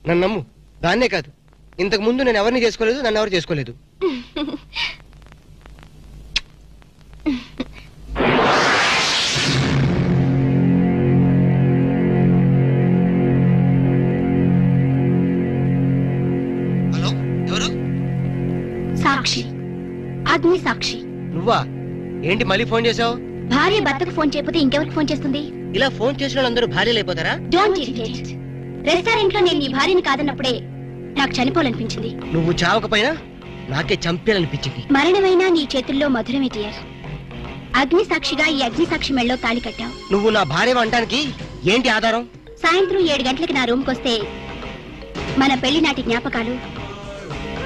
నన్ను నమ్ము. దాన్నే కాదు, ఇంతకు ముందు నేను ఎవరిని చేసుకోలేదు, నన్ను ఎవరు చేసుకోలేదు. హలో, ఎవరు? సాక్షి, అగ్ని సాక్షి. నువ్వా? ఏంటి మళ్ళీ ఫోన్ చేసావు? భార్య భర్తకు ఫోన్ చేయకపోతే ఇంకెవరికి ఫోన్ చేస్తుంది? ఇలా ఫోన్ చేసిన వాళ్ళందరూ భార్యలు అయిపోతారా? Don't irritate. రెస్టారెంట్ లో నేను నీ భార్యని కాదన్నప్పుడే నాకు చనిపోవాలనిపించింది. నువ్వు చావకపోయినా నాకే చంపేయాలనిపించింది. మరణమైనా నీ చేతుల్లో మధురమే డియర్. అగ్ని సాక్షిగా ఈ అగ్ని సాక్షి మెళ్ళలో తాళి కట్టావు. నువ్వు నా భార్య అనడానికి ఏంటి ఆధారం? సాయంత్రం 7 గంటలకి నా రూమ్కి వస్తే మన పెళ్లి నాటి జ్ఞాపకాలు,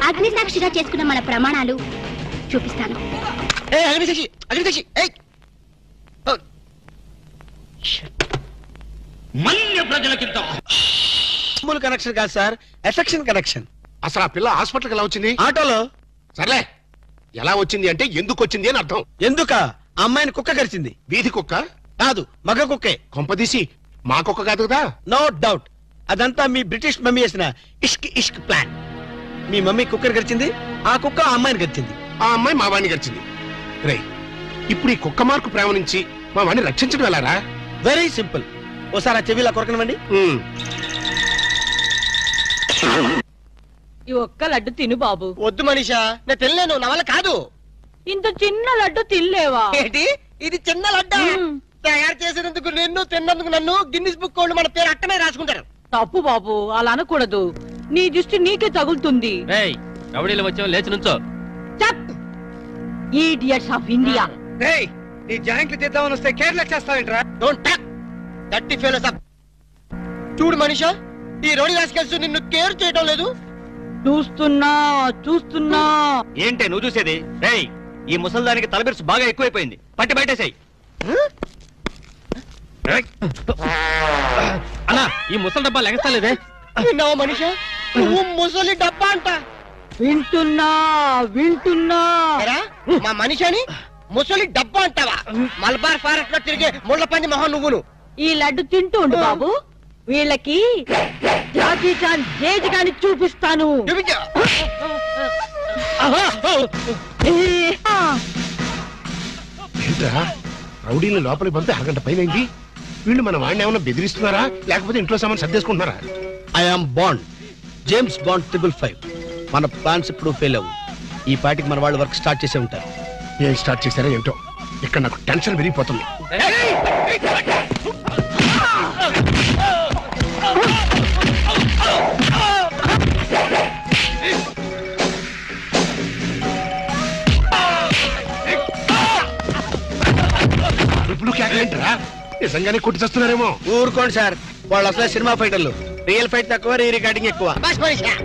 అగ్ని సాక్షిగా చేసుకున్న మన ప్రమాణాలు చూపిస్తాను. మన్య ప్రజలకింత మామూలు కనెక్షన్ కాదు సార్, ఎఫెక్షన్ కనెక్షన్. అసలు ఆ పిల్ల హాస్పిటల్కి ఎలా వచ్చింది? ఆటోలో. సర్లే, ఎలా వచ్చింది అంటే ఎందుకు వచ్చింది అని అర్థం. ఎందుక? అమ్మాయిని కుక్క కరిచింది. వీధి కుక్క కాదు, మగ కుక్కే. కొంపదీసి మా కుక్క కాదు కదా? నో డౌట్, అదంతా మీ బ్రిటిష్ మమ్మీ చేసిన ఇష్క్ ఇష్క్ ప్లాన్. మీ మమ్మీ కుక్కర్ గడిచింది, ఆ కుక్క ఆ అమ్మాయిని గడిచింది. ఆ అమ్మాయి మా వాణ్ణి గడిచింది. రేయ్, ఇప్పుడు ఈ కుక్క మార్కు ప్రేమ నుంచి మా వాణ్ణి రక్షించడం వెళ్ళారా? Very simple. ఓసారి ఆ చెవిలా కొరకనివ్వండి. ఈ ఒక్క లడ్డు తిను బాబు. వద్దు మనీషా, నేను తినలేను, నా వల్ల కాదు. ఇంత చిన్న లడ్డు తినలేవా? ఏంటి ఇది చిన్న లడ్డా? తయారు చేసినందుకు నిన్ను, తిన్నందుకు నన్ను గిన్నిస్ బుక్ వాళ్ళు మన పేరు అట్టనే రాసుకుంటారు. తప్పు బాబు, అలా అనకూడదు. నీ దృష్టి నీకే తగులుతుంది. రౌడీలు వచ్చాం, లేచి నుంచో. Idiots of India. నీ జాయింట్లు చేద్దామని వస్తే కేర్లెస్ చేస్తావేంట్రా? డోంట్ టాక్ దట్టి ఫెలోస్ అప్. చూడు మనిషా, ఈ రోడ్డు రాసుకెళ్తూ నిన్ను కేర్ చేయడం లేదు. చూస్తున్నా. ఏంటే నువ్వు చూసేది? రేయ్, ఈ ముసల్దానికి తలబిరుసు బాగా ఎక్కువైపోయింది. పట్టి బయటేసాయి. అన్నా, ఈ ముసలి డబ్బా లెగస్తలేదే. విన్నావా మనిషా, నువ్వు ముసలి డబ్బా అంట. వింటున్నా. ఎరా, మా మనిషిని ముసలి డబ్బా అంటావా? మలబార్ ఫారెస్ట్ లో తిరిగే ముళ్ళ పంది మొహం నువ్వును. ఈ లడ్డు తింటూ ఉండు బాబు, వీళ్ళకి జాకీ చాన్ జేజ్ గాని చూపిస్తాను. చూపించు. ఏంట్రా, రౌడీని లోపలికి పంపి అరగంట పైనైంది. వీళ్ళు మన వాడిని ఏమన్నా బెదిరిస్తున్నారా, లేకపోతే ఇంట్లో సామాన్ సర్దేసుకుంటున్నారా? I am Bond, James Bond 555. మన ప్లాన్స్ ఇప్పుడు ఫెయిల్ అవ్వు. ఈ పాటికి మన వాళ్ళు వర్క్ స్టార్ట్ చేసే ఉంటారు. ఏం స్టార్ట్ చేశారో ఏంటో, ఇక్కడ నాకు టెన్షన్ పెరిగిపోతుంది. ఇప్పుడు కేకలేంటరా, నిజంగానే కొట్టి చేస్తున్నారేమో. ఊరుకోండి సార్, వాళ్ళు అసలే సినిమా ఫైటర్లు. రియల్ ఫైట్ తక్కువ, రీ రికార్డింగ్ ఎక్కువ. బస్ మనిషా.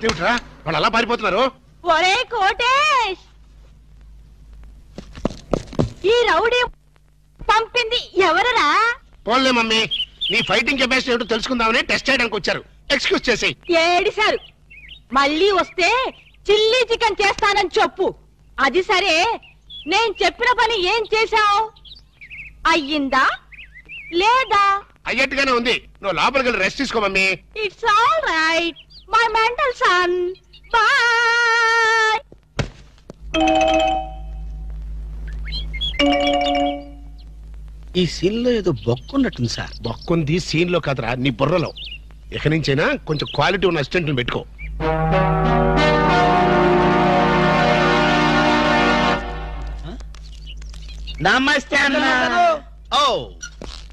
ఏమిట్రా వాళ్ళు అలా పారిపోతున్నారు? ఒరే కోటేష్, ఈ రౌడీ పంపింది ఎవరరా? పోన్లే మమ్మీ, నీ ఫైటింగ్ కెపాసిటీ ఏమిటో తెలుసుకుందామని టెస్ట్ చేయడానికి వచ్చారు. ఎక్స్క్యూజ్ చేసేయ్. ఏడిశారు. మళ్ళీ వస్తే చిల్లీ చికెన్ చేస్తానని చెప్పు. అది సరే, నేను చెప్పిన పని ఏం చేశావు? అయ్యిందా లేదా? అయ్యట్టుగానే ఉంది. నువ్వు లోపలికి వెళ్ళి రెస్ట్ తీసుకో mummy. It's all right my mental son. Bye. ఈ సీన్ లో ఏదో బొక్కున్నట్టుంది సార్. బొక్కుంది సీన్ లో కాదురా, నీ బుర్రలో. ఇక నుంచైనా కొంచెం క్వాలిటీ ఉన్న అసిస్టెంట్ పెట్టుకో. నమస్తే అన్న. ఓ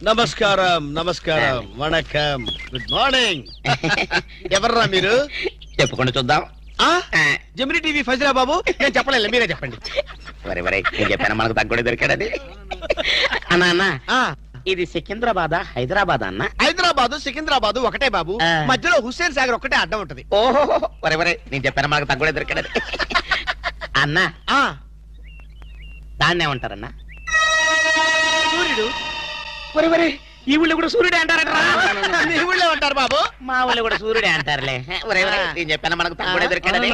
నమస్కారం, నమస్కారం, వణకం, గుడ్ మార్నింగ్. ఎవర్రా మీరు? చెప్పుకుంటూ చూద్దాం. జమిని టీవీ ఫజరా బాబు. నేను చెప్పలేదు, మీరే చెప్పండి. వరే వరే, నేను చెప్పాను మనకు తగ్గుడే దొరికాడది. అన్నా అన్న, ఇది సికింద్రాబాదా హైదరాబాద్ అన్న? హైదరాబాదు సికింద్రాబాదు ఒకటే బాబు. మధ్యలో హుస్సేన్ సాగర్ ఒకటే అడ్డం ఉంటది. ఓహో, వరే వరే, నేను చెప్పాను మనకు తగ్గుడే దొరికాడది. అన్నా, దాన్ని ఏమంటారన్నా? సూర్యుడు. వరే వరే, ఈ ఊళ్ళో కూడా సూర్యుడే అంటారట. మీ ఊళ్ళో ఉంటారు బాబు. మా ఊళ్ళో కూడా సూర్యుడే అంటారులే. వరే వరే, నేను చెప్పాను మనకు తగ్గుడే దొరికాడది.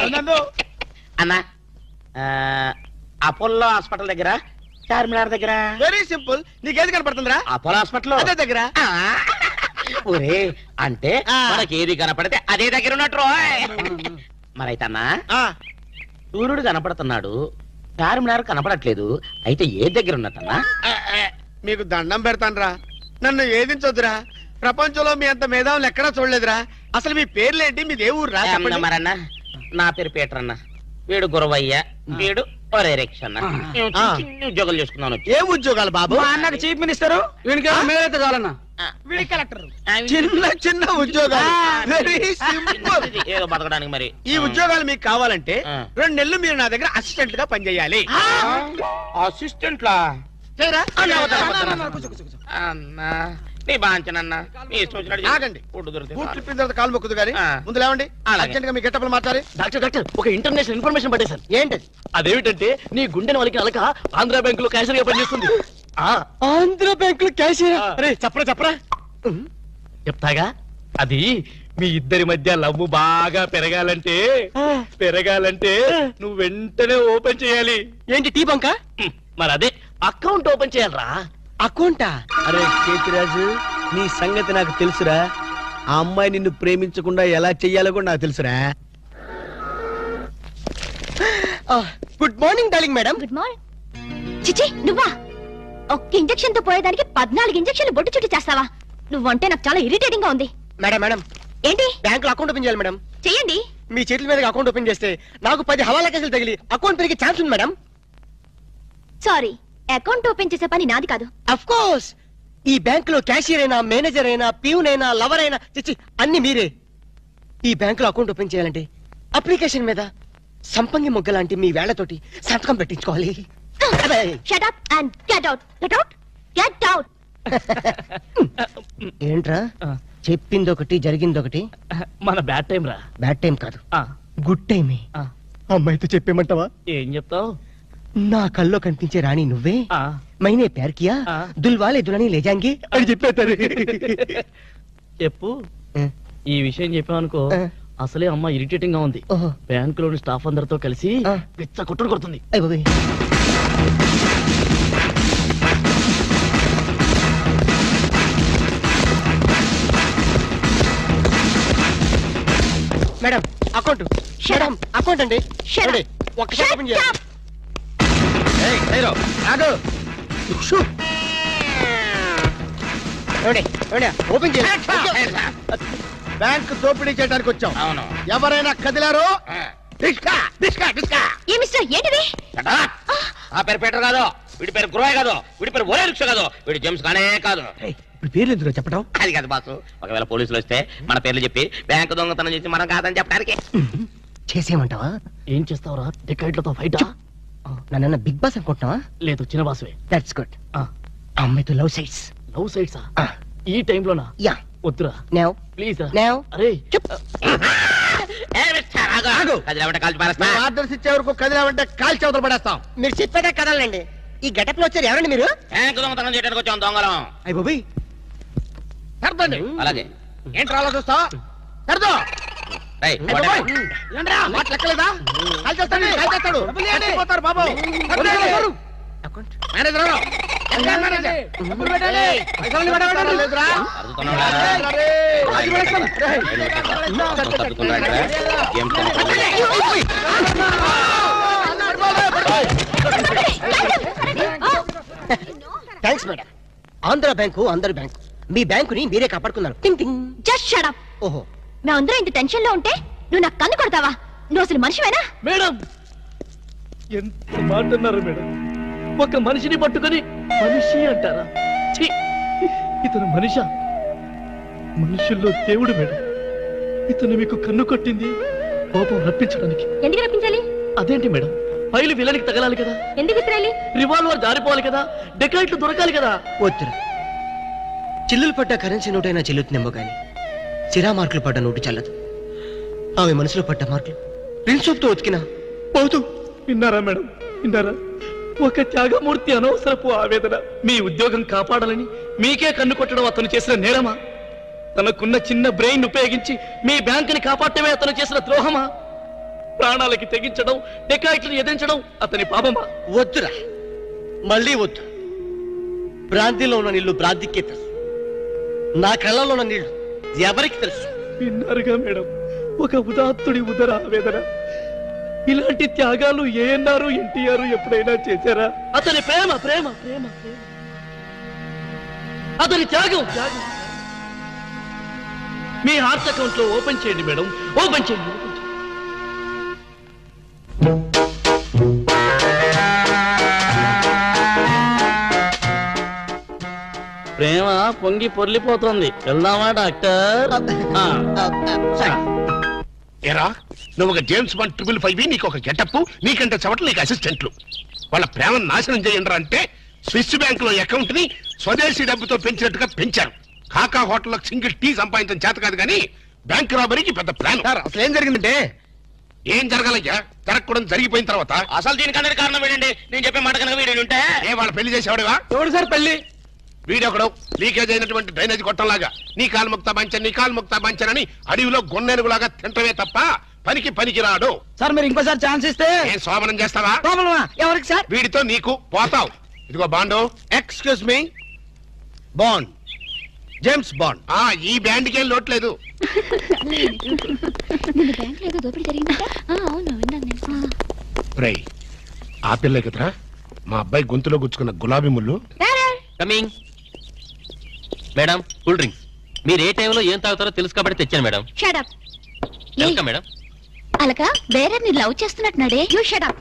అన్నా, అపోలో హాస్పిటల్ దగ్గర, చార్మినార్ దగ్గర. Very simple. నీకేది కనపడుతుందిరా? అపోలో హాస్పిటల్ అదే దగ్గర. ఒరే, అంటే మనకి ఏది కనపడితే అదే దగ్గర ఉన్నట్టు. మరైతే అన్నా, సూర్యుడు కనపడుతున్నాడు, చార్మినార్ కనపడట్లేదు. అయితే ఏ దగ్గర ఉన్నట్టన్నా? మీకు దండం పెడతానురా, నన్ను ఏదించొద్దురా. ప్రపంచంలో మీ అంత మేధావులు ఎక్కడా చూడలేదురా. అసలు మీ పేర్లేంటి, మీ దేవుడు రా? మరన్నా, నా పేరు పీటర్ అన్న, వీడు గురవయ్య, వీడు ఒరే రిక్షన్న. చిన్న ఉద్యోగాలు చేసుకున్నాను. ఏ ఉద్యోగాలు బాబు? మా అన్నకు చీఫ్ మినిస్టర్, వీనికి మేలైతే చాలన్నా. వీడి కలెక్టర్. చిన్న చిన్న ఉద్యోగాలు. Very simple. ఏదో బతకడానికి. మరి ఈ ఉద్యోగాలు మీకు కావాలంటే 2 నెలలు మీరు నా దగ్గర అసిస్టెంట్ గా పనిచేయాలి. అసిస్టెంట్ లా? చేయరా? అన్నా, నీ బాంచనన్నా మీ ఇష్టం వచ్చినట్టు ఆగండి. ఫుడ్ దొరికితే బూట్లు చాలు. ఇప్పిన తర్వాత కాలు మొక్కుదు గాని ముందు లేవండి. అలాగే. అర్జెంట్ గా మీ గెట్టపలు మార్చాలి. డాక్టర్ ఒక ఇంటర్నేషనల్ ఇన్ఫర్మేషన్ పట్టేశాను. ఏంటది? అదేమిటంటే నీ గుండెని వాళ్ళకి అలక ఆంధ్ర బ్యాంక్ లో క్యాషియర్ గా పనిచేస్తుంది. ఆంధ్ర బ్యాంక్ లో క్యాషియర్? అరే చెప్పరా చెప్తాగా. అది మీ ఇద్దరి మధ్య లవ్ బాగా పెరగాలంటే నువ్వు వెంటనే ఓపెన్ చేయాలి. ఏంటి టీ బంక? మరి అదే అకౌంట్ ఓపెన్ చేయాలరా. అకౌంటా? అరే కేతిరాజు, నీ సంగతి నాకు తెలుసురా. ఆ అమ్మాయి నిన్ను ప్రేమించకుండా ఎలా చెయ్యాలో కూడా నాకు తెలుసురా. Good morning darling madam. Good morning. చిచి నువ్వా? ఒక్క ఇంజెక్షన్ తో పోయేదానికి 14 ఇంజెక్షన్లు బొట్టు చుట్టి చేస్తావా? నువ్వంటే నాకు చాలా ఇరిటేటింగ్ గా ఉంది. మేడం ఏంటి? బ్యాంక్ లో అకౌంట్ ఓపెన్ చేయాలి మేడం. చెయ్యండి. మీ చేతుల మీద అకౌంట్ ఓపెన్ చేస్తే నాకు 10 హవాలా కేసులు తగిలి అకౌంట్ పెరిగే ఛాన్స్ ఉంది మేడం. సారీ, అకౌంట్ ఓపెన్ చేసే పని నాది కాదు. అఫ్ కోర్స్ ఈ బ్యాంక్ లో క్యాషియర్ అయినా, మేనేజర్ అయినా, ప్యూన్ అయినా, లవర్ అయినా, చిచ్చి అన్ని మీరే. ఈ బ్యాంక్ లో అకౌంట్ ఓపెన్ చేయాలంటే అప్లికేషన్ మీద సంపంగి మొగ్గ లాంటి మీ వేళ్లతోటి సంతకం పెట్టించుకోవాలి. Shut up and get out. Get out. ఏంట్రా చెప్పింది ఒకటి జరిగింది ఒకటి? మన బ్యాడ్ టైం రా. బ్యాడ్ టైం కాదు, గుడ్ టైమే. అమ్మాయితో చెప్పేమంటావా? ఏం చెప్తావు? నా కల్లో కనిపించే రాణి నువ్వే, మైనే ప్యార్ కియా, దుల్వాలే దులని లే జాంగే అని చెప్పేస్తారు. చెప్పు. ఈ విషయం చెప్పావనుకో అసలే అమ్మ ఇరిటేటింగ్ గా ఉంది. బ్యాంక్ లోని స్టాఫ్ అందరితో కలిసి పిచ్చ కొట్టుడు కొడుతుంది. Madam account. మేడం అకౌంట్ అండి. ఒక్కసారి ఓపెన్ చేయాలి. ఓపెన్ చేయాలి. బ్యాంక్ దోపిడీ చేయడానికి వచ్చాం. అవును. ఎవరైనా కదిలారో ఏ మిస్టర్ ఏంటిది? ఆ పేరు పీటర్ కాదు, వీడి పేరు గురాయ్ కాదు, వీడి పేరు ఒరే రిక్ష కాదు, వీడి జేమ్స్ కానే కాదు. ఇప్పుడు పేర్లు ఎందుకు చెప్పడం? అది కాదు బాసు, ఒకవేళ పోలీసులు వస్తే మన పేర్లు చెప్పి బ్యాంకు దొంగతనం చేసి మనం కాదని చెప్పడానికి. చేసేయమంటావా? ఏం చేస్తావురా? డెకాయిట్లతో ఫైటా? నన్ను బిగ్ బాస్ అనుకుంటున్నావా? లేదు, చిన్న బాసువే. That's good. అమ్మాయితో లవ్ సైట్స్. లవ్ సైట్సా? ఈ టైంలోనా? యా. వద్దురా నౌ ప్లీజ్ రా. నౌ అరే కాల్చి పారేస్తా. ఆర్డర్స్ ఇచ్చే వరకు కదిలామంటే కాల్చి అవతల పడేస్తాం. మీరు చెప్పేదా కదలండి. ఈ గెటప్ లో వచ్చారు ఎవరండి మీరు? బ్యాంకు దొంగతనం చేయడానికి వచ్చాం దొంగలం. అయ్య బాబోయ్. సర్దండి. అలాగే. ఏంట్రా అలా చూస్తా? సర్దో. మాట లెక్కలేదా? కాల్చేస్తాడు, కాల్చేస్తాడు. చచ్చిపోతారు బాబు. మేనేజర్ లేదురా. Thanks madam. ఆంధ్ర బ్యాంకు అందరి బ్యాంకు. మీ బ్యాంకుని మీరే కాపాడుకున్నారు. టింగ్ టింగ్. Just shut up. ఓహో, మేమందరం ఇంత టెన్షన్ లో ఉంటే నువ్వు నాకు కన్ను కొడతావా? నువ్వు అసలు మనిషివేనా? మేడం ఎంత మాట అన్నారు మేడం. ఒక మనిషిని పట్టుకొని మనిషి అంటారా? ఛీ! ఇతను మనిషా? మనుషుల్లో దేవుడు మేడం. ఇతను మీకు కన్ను కొట్టింది కోపం రప్పించడానికి. ఎందుకు రప్పించాలి? అదేంటి మేడం, ఫైలు విలనికి తగలాలి కదా, ఎందుకు విసిరాలి? రివాల్వర్ జారిపోవాలి కదా, డెకాయిట్లు దొరకాలి కదా. వద్దురా. చిల్లులు పడ్డ కరెన్సీ నోటైనా చెల్లుతుందేమో గాని సిరా మార్కులు పడ్డ నోటు చల్లదు. ఆమె మనసులో పడ్డ మార్కులు ప్రిన్సోప్తో ఉతికినా పోతూ. విన్నారా మేడం, విన్నారా? ఒక త్యాగమూర్తి అనవసరపు ఆవేదన. మీ ఉద్యోగం కాపాడాలని మీకే కన్ను కొట్టడం అతను చేసిన నేరమా? తనకున్న చిన్న బ్రెయిన్ ఉపయోగించి మీ బ్యాంకుని కాపాడటమే అతను చేసిన ద్రోహమా? ప్రాణాలకి తెగించడం, డెకాయిట్లను ఎదిరించడం అతని పాపమా? వద్దురా, మళ్ళీ వద్దు. భ్రాంతిలో ఉన్న నీళ్లు భ్రాంతికే తెలుసు. నా కళ్ళలో ఉన్న నీళ్లు ఎవరికి తెలుసు? విన్నారుగా మేడం, ఒక ఉదాత్తుడి ఉదర ఆవేదన. ఇలాంటి త్యాగాలు ఏఎన్ఆర్, ఎన్టీఆర్ ఎప్పుడైనా చేశారా? అతని ప్రేమ ప్రేమ ప్రేమ ప్రేమ, అతని త్యాగం త్యాగం. మీ హార్ట్ అకౌంట్ లో ఓపెన్ చేయండి మేడం, ఓపెన్ చేయండి. ప్రేమ పొంగి పొర్లిపోతుంది. వెళ్దామా డాక్టర్? ఏరా, నువ్వు ఒక జేమ్స్ బాండ్ 555, నీకు ఒక గెటప్, నీకంటే చవట్లు నీకు అసిస్టెంట్లు. వాళ్ళ ప్రేమను నాశనం చేయండి అంటే స్విస్ బ్యాంక్ లో అకౌంట్ ని స్వదేశీ డబ్బుతో పెంచినట్టుగా పెంచారు. కాకా హోటల్లో సింగిల్ టీ సంపాదించడం చేత కాదు కానీ బ్యాంక్ రాబరీకి పెద్ద ప్లాన్. అసలు ఏం జరిగిందంటే ఏం జరగాలయ్యా? జరగకూడదు జరిగిపోయిన తర్వాత అసలు దీనికన్నా కారణం ఏంటండి? నేను చెప్పే మాట కనుక వీడు ఉంటే ఏ వాళ్ళ పెళ్లి చేసేవాడివా? ఎవడు సార్ పెళ్లి? వీడొకడు లీకేజ్ అయినటువంటి డ్రైనేజ్ గొట్టంలాగా నీ కాలు ముక్తా బంచన్ నీ కాలు ముక్తా బంచన్ అని అడవిలో గొన్నెనుగులాగా తింటమే తప్ప పనికి రాడు. సార్ మీరు ఇంకోసారి ఛాన్స్ ఇస్తే ఏం సోమనం చేస్తావా? ఎవరికి సార్? వీడితో నీకు పోతావు. ఇదిగో bond. Excuse me, bond, James bond. ఈ బ్యాండ్కి ఏం లోట్లేదు. రేయ్, ఆ పిల్ల కదరా మా అబ్బాయి గొంతులో గుచ్చుకున్న గులాబీ ముళ్ళు. కమింగ్. Madam cool drinks. మీరు ఏ టైంలో ఏం తాగుతారో తెలుసు కాబట్టి తెచ్చాను మేడం. షడప్. Welcome madam. అలక వేరే ని లవ్ చేస్తున్నట్టున్నాడే. You shut up.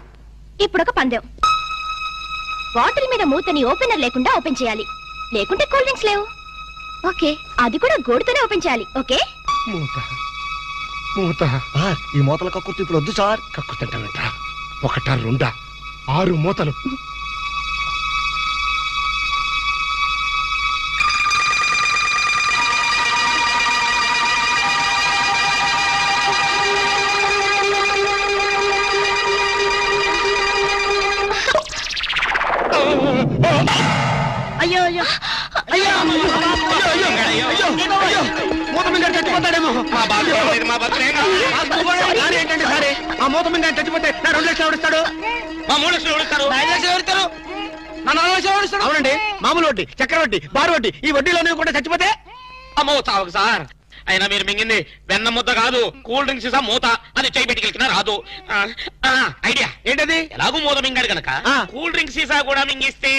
ఇప్పుడు ఒక పందెం. బాటిల్ మీద మూతని ఓపెనర్ లేకుండా ఓపెన్ చేయాలి, లేకుంటే కూల్ డ్రింక్స్ లేవు. ఓకే, అది కూడా గోడుతోనే ఓపెన్ చేయాలి. ఓకే? మూత ఈ మూతల కక్కుర్తి ఇప్పుడు వద్దు సార్. కక్కుతుంటానంటా. ఒకటా రెండా 6 మూతలు. అయ్యో అయ్యో మూత మీద చచ్చిపోతాడేమో. ఏంటంటే సరే ఆ మూత మీద చచ్చిపోతే నా 2 లక్షలు ఎవరిస్తాడు? మా 3 లక్షలు ఎవరిస్తారు? 5 లక్షలు ఎవరిస్తారు? నా 4 లక్షలు ఎవరిస్తాడు? అవునండి, మామూలు వడ్డీ, చక్కెర వడ్డీ, బారు వడ్డీ, ఈ వడ్డీలోనే కూడా చచ్చిపోతే అమ్మో చావకు సార్. అయినా మీరు మింగింది వెన్న ముద్ద కాదు, కూల్ డ్రింక్స్ సీసా మూత. అది చేయి పెట్టుకెళ్ళినా రాదు. ఐడియా ఏంటది? ఎలాగూ మూత మింగాడు కనుక కూల్ డ్రింక్ సీసా కూడా మింగిస్తే.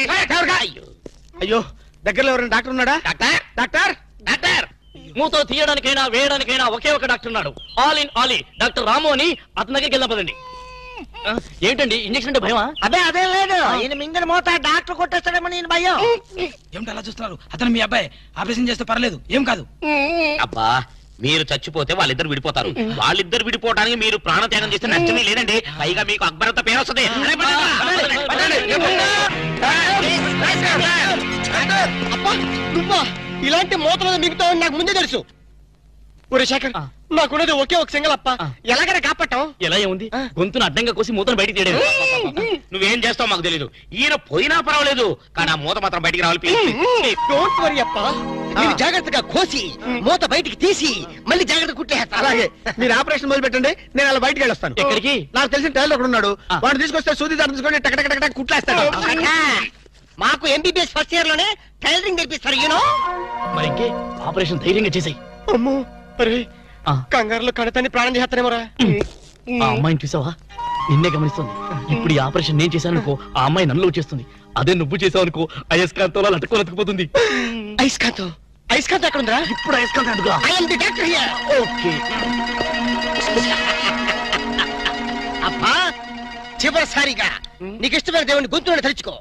అయ్యో, దగ్గరలో ఎవరైనా డాక్టర్ ఉన్నాడా? డాక్టర్ డాక్టర్ డాక్టర్ మూతో తీయడానికైనా వేయడానికైనా ఒకే ఒక డాక్టర్ ఉన్నాడు. ఆల్ ఇన్ ఆలీ డాక్టర్ రాము అని అతని దగ్గరికి వెళ్ళిన పదండి. ఏంటండి ఇంజక్షన్ అంటే భయమా? అదే అదే లేదు, ఈయన మింగిన మూత డాక్టర్ కొట్టేస్తాడేమో నేను భయం. ఏమిటి అలా చూస్తున్నారు? అతను మీ అబ్బాయి, ఆపరేషన్ చేస్తే పర్లేదు, ఏం కాదు. అబ్బా, మీరు చచ్చిపోతే వాళ్ళిద్దరు విడిపోతారు. వాళ్ళిద్దరు విడిపోవడానికి మీరు ప్రాణత్యాగం చేస్తే నష్టమే లేదండి. పైగా మీకు అక్బరత పేరు వస్తుంది. ఇలాంటి మూతలు మిగతా నాకు ముందే తెలుసు. ఒరే శేఖర్, నాకున్నది ఒకే ఒక సింగల్ అప్ప, ఎలాగైనా కాపాటం. ఎలా ఏముంది? గొంతును అడ్డంగా కోసి మూతను బయటికి తీయడం. నువ్వేం చేస్తావు మాకు తెలీదు. ఈయన పోయినా పర్వాలేదు, కానీ ఆ మూత మాత్రం బయటికి రావాలి. డోంట్ వరీ అప్ప, మీరు జాగ్రత్తగా కోసి మూత బయటికి తీసి మళ్ళీ జాగ్రత్త కుట్టేస్తా. అలాగే, మీరు ఆపరేషన్ మొదలు పెట్టండి, నేను అలా బయటికి వెళ్ళొస్తాను. ఎక్కడికి? నాకు తెలిసిన టైలర్ ఒకడు ఉన్నాడు, వాడు తీసుకొస్తే సూది దాన్ని తీసుకొని టక కుట్లేస్తాడు. మాకు ఎంబీబీఎస్ ఫస్ట్ ఇయర్ లోనే టైలరింగ్ నేర్పిస్తారు. యూనో మరి ఇంకే ఆపరేషన్ ధైర్యంగా చేసాయి. అమ్మో, అరే కంగారులో కడతాన్ని ప్రాణం చేస్తానేమోరా. ఆ అమ్మాయిని చూసావా? నిన్నే గమనిస్తుంది. ఇప్పుడు ఈ ఆపరేషన్ నేను చేశాను అనుకో, ఆ అమ్మాయి నన్ను చేస్తుంది. అదే నువ్వు చేసావు అనుకో, అయస్కాంతంలో లట్టుకోలేకపోతుంది. ఐస్కాంతం ఐస్కాంతం ఎక్కడ ఉందా? ఇప్పుడు అయస్కాంతం అడుగురా. ఓకే అబ్బా, చివరిసారిగా నీకు ఇష్టమైన దేవుని గొంతులను తలుచుకో.